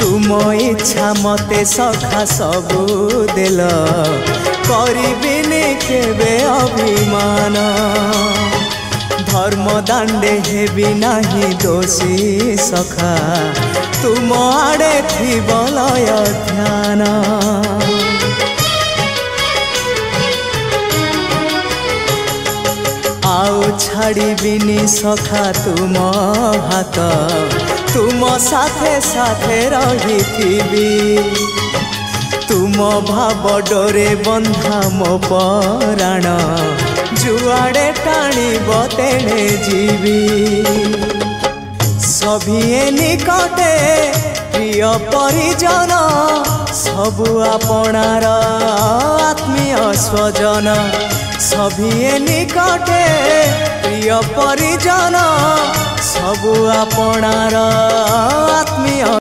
तुम इच्छा मते सखा सबू देल करिबिनी केबे अभिमान धर्म दांडे हेबी नाही दोषी सखा तुम आड़े थी बलय ध्यान आउ छाड़िबिनी सखा तुम हाथ तुम साथे साथे रही तुम भाव डोरे बंधा मो पराण जुआड़े टाणीब तेणे जीवी सभिए निकटे प्रिय परिजन सबु आपणार आत्मीय स्वजन सभिए निकटे प्रिय परिजन सबु आपणार आत्मीय